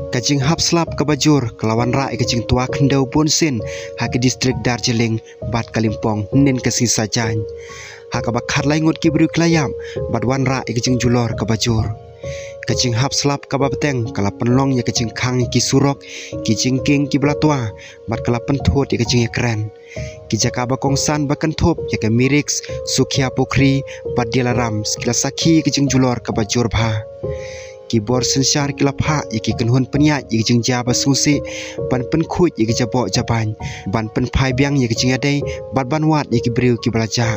Kajing hap slap ke bajur kelawan rai kajing tua kendau bonsin hak distrik Darjeeling bat Kalimpong nen kesing sajan hak bakar laingut ki beri kelayam bat wan rai kajing julor ke bajur kajing hap slap ke bateng kala penlong ya kajing kang ki surok ki jingking ki belatua bat kala penthut ya kajing ekran ki jaka bakongsan bakentop ya ke miriks sukhia pokri bat dilaram skila sakhi kajing julor ke bajur bha ki bor sensar ki lapha iki kenhun peniat iki jing jaba susi ban pen khut iki jabo jaban ban pen phai biang iki jing adai bat ban wat iki briu ki belaja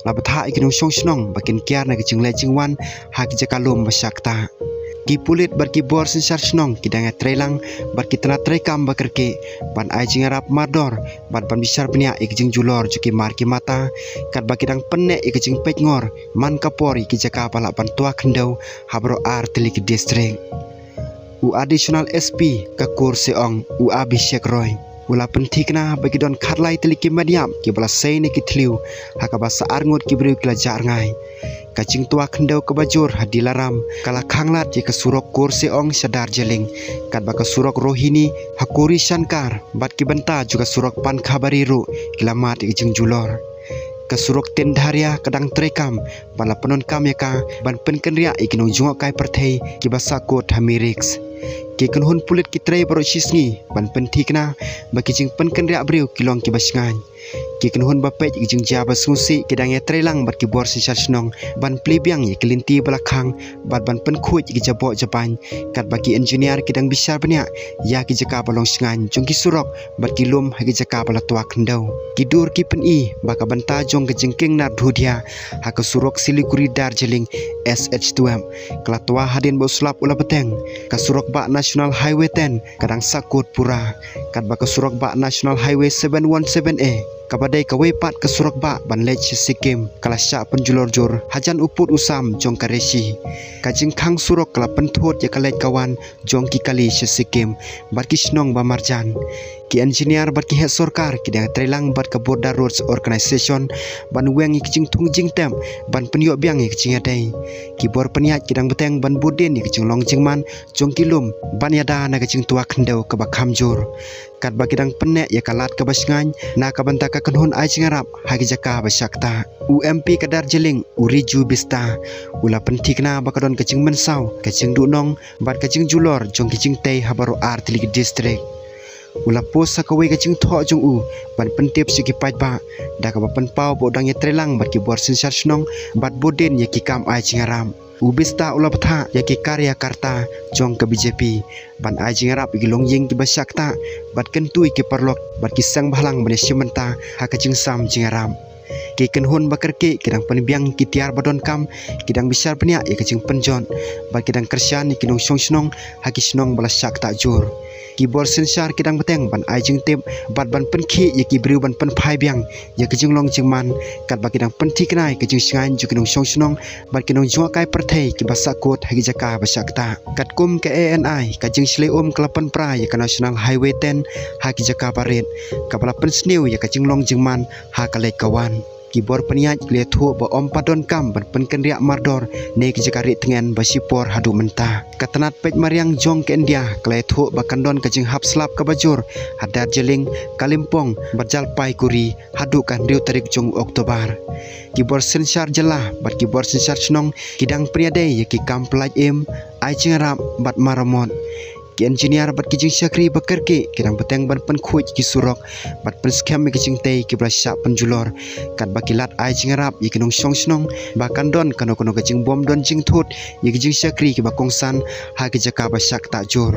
labatha iki nong song snong bakin kiar na ki jing le jing wan ha ki jakalum basakta ki pulit bar ki bor sensar snong ki dang trelang bar ki tana trekam bakerke ban ai jing arap mardor ban ban bisar penia iki jing julor juki mar ki mata kat bakidang penne iki jing pet ngor man kapori ki jaka pala ban tua kendau habro ar telik distrik u additional SP kakur seong u Abhishek Roy ula pentikna bagi don khatlai telik mediam ki bala sei ne ki thliu hakaba sa arngut ki bru kla jar ngai kacing tua kendau ke bajur hadilaram kala khanglat je ke surok kursi ong sadar jeling kat baka surok rohini hakuri shankar bat ki benta juga surok pan khabariru kilamat ijing julor ke surok tendharia kadang trekam bala penon kam yaka ban penkenria ikino jungo kai perthei ki basakot hamiriks ki kenhun pulit ki trei baro sisngi ban pentikna baki jing penkenria briu kilong ki basngan ki kenhun bapet jing jaba susi kidang ya trelang bat ki bor sisar snong ban plibiang ya kelinti belakang bat ban penkhut ki jabo japan kat baki engineer kidang bisar banya ya ki jaka balong sngan jung ki surok bat ki lum ha ki jaka bala tua kendau ki dur ki peni baka banta jong ke jengking na dhudia ha ke surok Siliguri Darjeeling SH2M kala tua hadin bo slap ula beteng ka surok ba National Highway 10 kadang sakut pura kat baka surok ba National Highway 717A kabadai kawepat ke surok ba ban lech Sikkim kala sya penjulor jur hajan uput usam jong karesi kajing khang surok kala penthot ya kalej kawan jong ki kali Sikkim bat ki snong ba marjan ki engineer bat ki het sarkar ki dang trelang bat ka Border Roads Organization ban weng ki jing thung jing tem ban penyo biang ki jing adai ki bor peniat ki dang beteng ban budin ki jing long jing man jong ki lum ban yada na ki jing tua khendau ka ba khamjur kat bagi dang penek ya kalat ke basngan na ka banta ka kenhun ai jingarap hagi jaka basakta UMP ke Darjeeling uriju bista ula pentikna bakadon kecing mensau kecing dunong bat kecing julor jong kecing tei habaro ar telik distrik ula pos sakawai kecing tho jong u ban pentip siki pai ba da ka ban pau bodang ya trelang bat ki bor sensar snong bat boden ya ki kam ai jingaram ubista ula batha ya ki karya karta jong ke BJP ban ai jingarap ki longjing ki basakta bat kentui ki perlok bat ki sang bhalang bane simenta ha ka jing sam jingaram ki kenhun bakerke kidang penbiang ki tiar badon kam kidang bisar penia ya kecing penjon bat kidang kersian ki nong song snong ha ki snong bala sakta jur ki bor sensar kidang beteng ban ai jing tip bat ban penkhi ya ki briu ban pen phai biang ya kejing long jing man kat ba kidang penti knai kejing singan ju kinong song snong bat kinong jua kai perthei ki basakot hagi jaka basakta kat kum ke ANI kajing sle kelapan pra ya ka National Highway 10 hagi jaka parit kapala pen sniu ya kejing long jing man ha kalek kawan ki bor peniat kle thu ba om padon kam ban penkenria mardor ne ki jaka ri tengen basipor hadu menta katanat pej mariang jong ke India kle thu ba kandon kajing hap slap ka bajur hadar jeling Kalimpong berjalpai kuri hadu kan riu tarik jong Oktober ki bor sensar jelah bat ki bor sensar snong kidang priade ya ki kam pelaj em ai jingarap bat maramot ki engineer bat ki jing sakri bakerke kidang beteng ban penkhut ki surok bat pen scam ki jing tei ki blasya penjulor kat bakilat ai jingarap ya kinong song snong bakan don kano kano ki jing bom don jing thut ya ki jing sakri ki bakongsan ha ki jaka basak tak jur